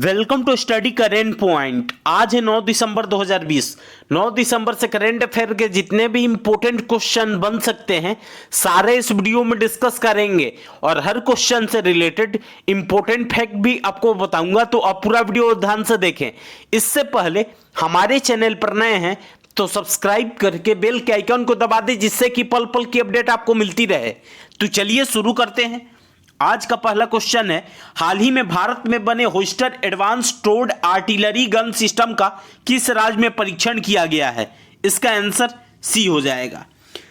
Welcome to study current point. आज है 9 दिसंबर 2020। 9 दिसंबर से करेंट अफेयर के जितने भी इंपॉर्टेंट क्वेश्चन बन सकते हैं सारे इस वीडियो में डिस्कस करेंगे और हर क्वेश्चन से रिलेटेड इंपॉर्टेंट फैक्ट भी आपको बताऊंगा, तो आप पूरा वीडियो ध्यान से देखें। इससे पहले हमारे चैनल पर नए हैं तो सब्सक्राइब करके बेल के आइकन को दबा दें, जिससे कि पल पल की अपडेट आपको मिलती रहे। तो चलिए शुरू करते हैं। आज का पहला क्वेश्चन है, हाल ही में भारत में बने होस्टर एडवांस टोर्ड आर्टिलरी गन सिस्टम का किस राज्य में परीक्षण किया गया है? इसका आंसर सी हो जाएगा।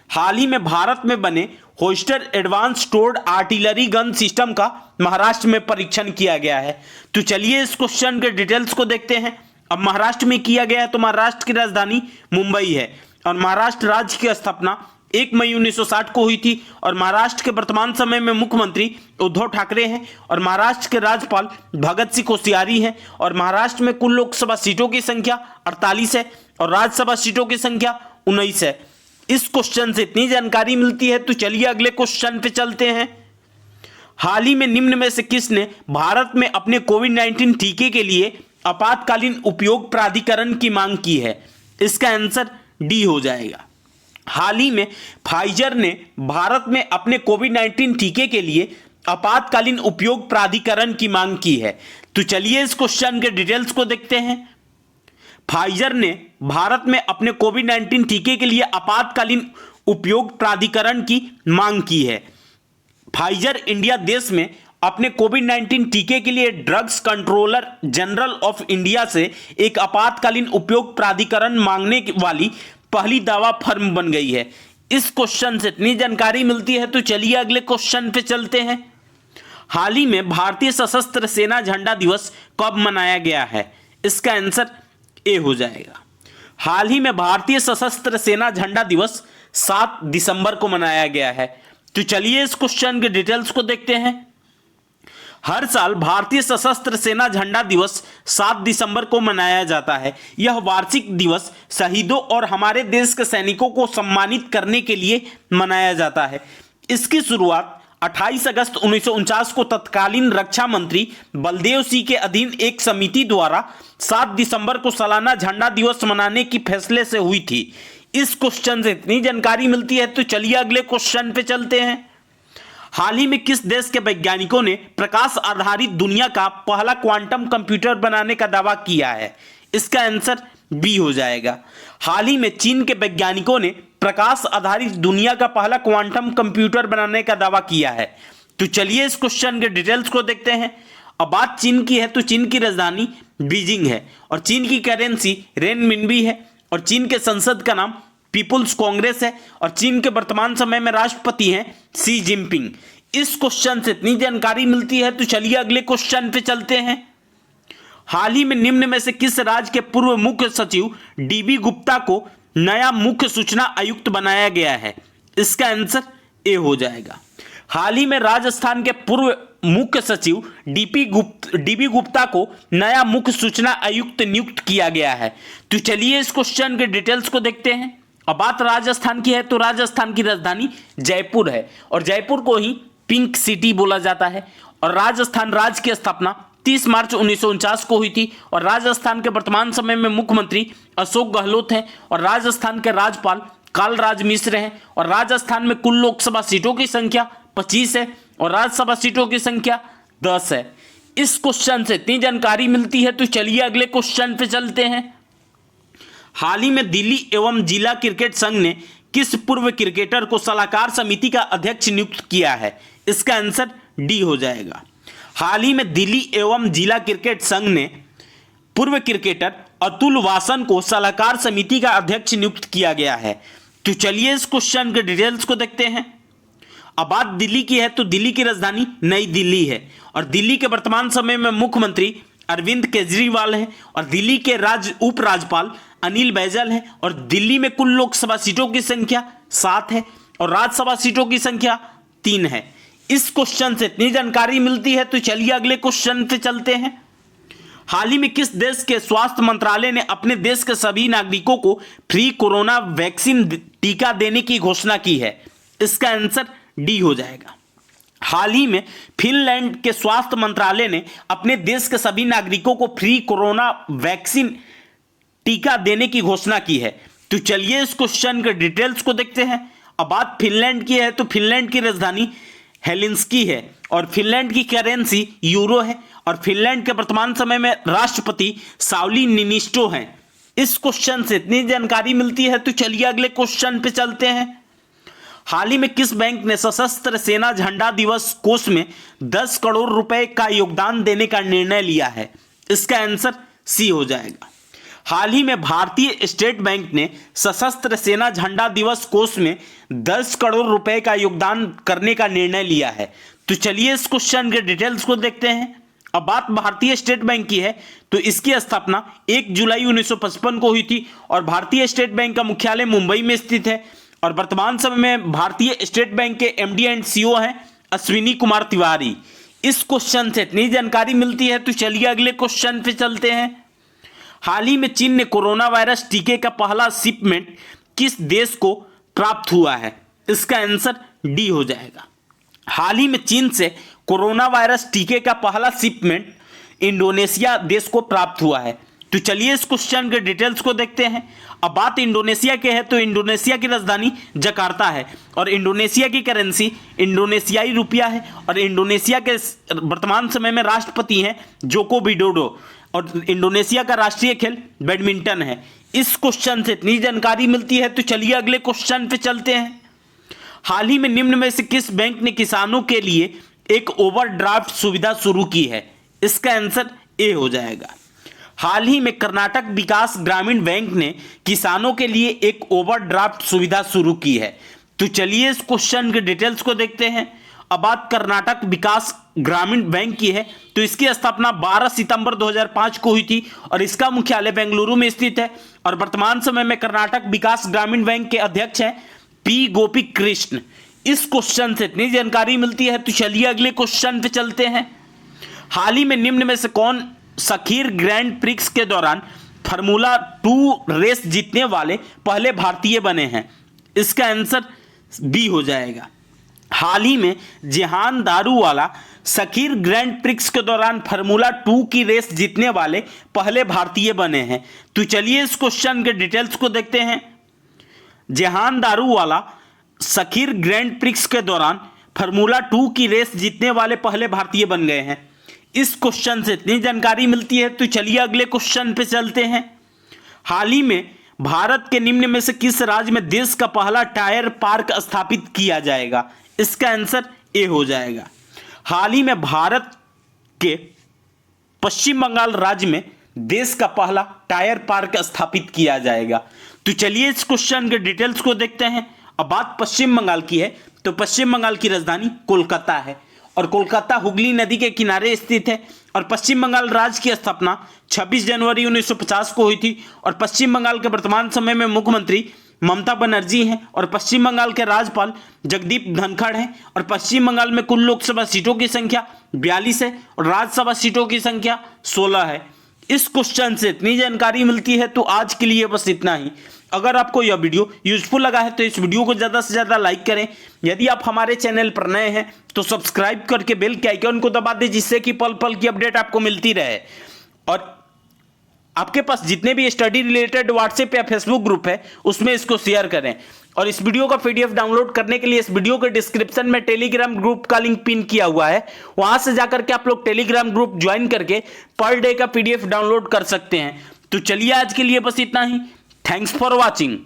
हाल ही में भारत में बने होस्टर एडवांस टोर्ड आर्टिलरी गन सिस्टम का महाराष्ट्र में परीक्षण किया गया है। तो चलिए इस क्वेश्चन के डिटेल्स को देखते हैं। अब महाराष्ट्र में किया गया है तो महाराष्ट्र की राजधानी मुंबई है और महाराष्ट्र राज्य की स्थापना 1 मई 1960 को हुई थी और महाराष्ट्र के वर्तमान समय में मुख्यमंत्री उद्धव ठाकरे हैं और महाराष्ट्र के राज्यपाल भगत सिंह कोश्यारी हैं और महाराष्ट्र में कुल लोकसभा सीटों की संख्या 48 है और राज्यसभा सीटों की संख्या 19 है। इस क्वेश्चन से इतनी जानकारी मिलती है। तो चलिए अगले क्वेश्चन पे चलते हैं। हाल ही में निम्न में से किसने भारत में अपने कोविड-19 टीके के लिए आपातकालीन उपयोग प्राधिकरण की मांग की है? इसका आंसर डी हो जाएगा। हाल ही में फाइजर ने भारत में अपने कोविड-19 टीके के लिए आपातकालीन उपयोग प्राधिकरण की मांग की है। तो चलिए इस क्वेश्चन के डिटेल्स को देखते हैं। फाइजर ने भारत में अपने कोविड-19 टीके के लिए आपातकालीन उपयोग प्राधिकरण की मांग की है। फाइजर इंडिया देश में अपने कोविड-19 टीके के लिए drugs controller general of India से एक आपातकालीन उपयोग प्राधिकरण मांगने वाली पहली दावा फर्म बन गई है। इस क्वेश्चन से इतनी जानकारी मिलती है। तो चलिए अगले क्वेश्चन पे चलते हैं। हाल ही में भारतीय सशस्त्र सेना झंडा दिवस कब मनाया गया है? इसका आंसर ए हो जाएगा। हाल ही में भारतीय सशस्त्र सेना झंडा दिवस 7 दिसंबर को मनाया गया है। तो चलिए इस क्वेश्चन के डिटेल्स को देखते हैं। हर साल भारतीय सशस्त्र सेना झंडा दिवस 7 दिसंबर को मनाया जाता है। यह वार्षिक दिवस शहीदों और हमारे देश के सैनिकों को सम्मानित करने के लिए मनाया जाता है। इसकी शुरुआत 28 अगस्त 1949 को तत्कालीन रक्षा मंत्री बलदेव सिंह के अधीन एक समिति द्वारा 7 दिसंबर को सालाना झंडा दिवस मनाने की फैसले से हुई थी। इस क्वेश्चन से इतनी जानकारी मिलती है। तो चलिए अगले क्वेश्चन पे चलते हैं। हाल ही में किस देश के वैज्ञानिकों ने प्रकाश आधारित दुनिया का पहला क्वांटम कंप्यूटर बनाने का दावा किया है? इसका आंसर बी हो जाएगा। हाल ही में चीन के वैज्ञानिकों ने प्रकाश आधारित दुनिया का पहला क्वांटम कंप्यूटर बनाने का दावा किया है। तो चलिए इस क्वेश्चन के डिटेल्स को देखते हैं। अब बात चीन की है तो चीन की राजधानी बीजिंग है और चीन की करेंसी रेनमिनबी है और चीन के संसद का नाम पीपुल्स कांग्रेस है और चीन के वर्तमान समय में राष्ट्रपति हैं शी जिनपिंग। इस क्वेश्चन से इतनी जानकारी मिलती है। तो चलिए अगले क्वेश्चन पे चलते हैं। हाल ही में निम्न में से किस राज्य के पूर्व मुख्य सचिव डीबी गुप्ता को नया मुख्य सूचना आयुक्त बनाया गया है? इसका आंसर ए हो जाएगा। हाल ही में राजस्थान के पूर्व मुख्य सचिव डीबी गुप्ता को नया मुख्य सूचना आयुक्त नियुक्त किया गया है। तो चलिए इस क्वेश्चन के डिटेल्स को देखते हैं। अब बात राजस्थान की है तो राजस्थान की राजधानी जयपुर है और जयपुर को ही पिंक सिटी बोला जाता है और राजस्थान राज्य की स्थापना 30 मार्च 1949 को हुई थी और राजस्थान के वर्तमान समय में मुख्यमंत्री अशोक गहलोत हैं और राजस्थान के राज्यपाल कालराज मिश्र हैं और राजस्थान में कुल लोकसभा सीटों की संख्या 25 है और राज्यसभा सीटों की संख्या 10 है। इस क्वेश्चन से इतनी जानकारी मिलती है। तो चलिए अगले क्वेश्चन पे चलते हैं। हाल ही में दिल्ली एवं जिला क्रिकेट संघ ने किस पूर्व क्रिकेटर को सलाहकार समिति का अध्यक्ष नियुक्त किया है? इसका आंसर डी हो जाएगा। हाल ही में दिल्ली एवं जिला क्रिकेट संघ ने पूर्व क्रिकेटर अतुल वासन को सलाहकार समिति का अध्यक्ष नियुक्त किया गया है। तो चलिए इस क्वेश्चन के डिटेल्स को देखते हैं। अब बात दिल्ली की है तो दिल्ली की राजधानी नई दिल्ली है और दिल्ली के वर्तमान समय में मुख्यमंत्री अरविंद केजरीवाल हैं और दिल्ली के उपराज्यपाल अनिल बैजल हैं और दिल्ली में कुल लोकसभा सीटों की संख्या 7 है और राज्यसभा सीटों की संख्या 3 है। इस क्वेश्चन से इतनी जानकारी मिलती है। तो चलिए अगले क्वेश्चन पे चलते हैं। हाल ही में किस देश के स्वास्थ्य मंत्रालय ने अपने देश के सभी नागरिकों को फ्री कोरोना वैक्सीन टीका देने की घोषणा की है? इसका आंसर डी हो जाएगा। हाल ही में फिनलैंड के स्वास्थ्य मंत्रालय ने अपने देश के सभी नागरिकों को फ्री कोरोना वैक्सीन टीका देने की घोषणा की है। तो चलिए इस क्वेश्चन के डिटेल्स को देखते हैं। अब बात फिनलैंड की है तो फिनलैंड की राजधानी हेलसिंकी है और फिनलैंड की करेंसी यूरो है और फिनलैंड के वर्तमान समय में राष्ट्रपति साउली निनिस्टो हैं। इस क्वेश्चन से इतनी जानकारी मिलती है। तो चलिए अगले क्वेश्चन पे चलते हैं। हाल ही में किस बैंक ने सशस्त्र सेना झंडा दिवस कोष में 10 करोड़ रुपए का योगदान देने का निर्णय लिया है? इसका आंसर सी हो जाएगा। हाल ही में भारतीय स्टेट बैंक ने सशस्त्र सेना झंडा दिवस कोष में 10 करोड़ रुपए का योगदान करने का निर्णय लिया है। तो चलिए इस क्वेश्चन के डिटेल्स को देखते हैं। अब बात भारतीय स्टेट बैंक की है तो इसकी स्थापना 1 जुलाई 1955 को हुई थी और भारतीय स्टेट बैंक का मुख्यालय मुंबई में स्थित है और वर्तमान समय में भारतीय स्टेट बैंक के एमडी एंड सीईओ हैं अश्विनी कुमार तिवारी। इस क्वेश्चन से इतनी जानकारी मिलती है। तो चलिए अगले क्वेश्चन पे चलते हैं। हाल ही में चीन ने कोरोना वायरस टीके का पहला शिपमेंट किस देश को प्राप्त हुआ है? इसका आंसर डी हो जाएगा। हाल ही में चीन से कोरोना वायरस टीके का पहला शिपमेंट इंडोनेशिया देश को प्राप्त हुआ है। तो चलिए इस क्वेश्चन के डिटेल्स को देखते हैं। अब बात इंडोनेशिया के है तो इंडोनेशिया की राजधानी जकार्ता है और इंडोनेशिया की करेंसी इंडोनेशियाई रुपया है और इंडोनेशिया के वर्तमान समय में राष्ट्रपति हैं जोको विडोडो और इंडोनेशिया का राष्ट्रीय खेल बैडमिंटन है। इस क्वेश्चन से इतनी जानकारी मिलती है। तो चलिए अगले क्वेश्चन पे चलते हैं। हाल ही में निम्न में से किस बैंक ने किसानों के लिए एक ओवरड्राफ्ट सुविधा शुरू की है? इसका आंसर ए हो जाएगा। हाल ही में कर्नाटक विकास ग्रामीण बैंक ने किसानों के लिए एक ओवरड्राफ्ट सुविधा शुरू की है। तो चलिए इस क्वेश्चन के डिटेल्स को देखते हैं। अब बात कर्नाटक विकास ग्रामीण बैंक की है तो इसकी स्थापना 12 सितंबर 2005 को हुई थी और इसका मुख्यालय बेंगलुरु में स्थित है और वर्तमान समय में कर्नाटक विकास ग्रामीण बैंक के अध्यक्ष हैं पी गोपी कृष्ण। इस क्वेश्चन से इतनी जानकारी मिलती है। तो चलिए अगले क्वेश्चन पे चलते हैं। हाल ही में निम्न में से कौन सखीर ग्रैंड प्रिक्स के दौरान फार्मूला 2 रेस जीतने वाले पहले भारतीय बने हैं? इसका आंसर बी हो जाएगा। हाल ही में जेहान दारूवाला सखीर ग्रैंड प्रिक्स के दौरान फार्मूला 2 की रेस जीतने वाले पहले भारतीय बने हैं। तो चलिए इस क्वेश्चन के डिटेल्स को देखते हैं। जेहान दारूवाला सखीर ग्रैंड प्रिक्स के दौरान फार्मूला 2 की रेस जीतने वाले पहले भारतीय बन गए हैं। इस क्वेश्चन से इतनी जानकारी मिलती है। तो चलिए अगले क्वेश्चन पे चलते हैं। हाल ही में भारत के निम्न में से किस राज्य में देश का पहला टायर पार्क स्थापित किया जाएगा? इसका आंसर ए हो जाएगा। हाल ही में भारत के पश्चिम बंगाल राज्य में देश का पहला टायर पार्क स्थापित किया जाएगा। तो चलिए इस क्वेश्चन के डिटेल्स को देखते हैं। अब बात पश्चिम बंगाल की है तो पश्चिम बंगाल की राजधानी कोलकाता है और कोलकाता हुगली नदी के किनारे स्थित है और पश्चिम बंगाल राज्य की स्थापना 26 जनवरी 1950 को हुई थी और पश्चिम बंगाल के वर्तमान समय में मुख्यमंत्री ममता बनर्जी हैं और पश्चिम बंगाल के राज्यपाल जगदीप धनखड़ हैं और पश्चिम बंगाल में कुल लोकसभा सीटों की संख्या 42 है और राज्यसभा सीटों की संख्या 16 है। इस क्वेश्चन से इतनी जानकारी मिलती है। तो आज के लिए बस इतना ही। अगर आपको यह वीडियो यूजफुल लगा है तो इस वीडियो को ज़्यादा से ज़्यादा लाइक करें। यदि आप हमारे चैनल पर नए हैं तो सब्सक्राइब करके बेल के आइकन को दबा दें जिससे कि पल पल की अपडेट आपको मिलती रहे। और आपके पास जितने भी स्टडी रिलेटेड व्हाट्सएप या फेसबुक ग्रुप है उसमें इसको शेयर करें। और इस वीडियो का पीडीएफ डाउनलोड करने के लिए इस वीडियो के डिस्क्रिप्शन में टेलीग्राम ग्रुप का लिंक पिन किया हुआ है, वहां से जाकर के आप लोग टेलीग्राम ग्रुप ज्वाइन करके पर डे का पीडीएफ डाउनलोड कर सकते हैं। तो चलिए आज के लिए बस इतना ही। Thanks for watching.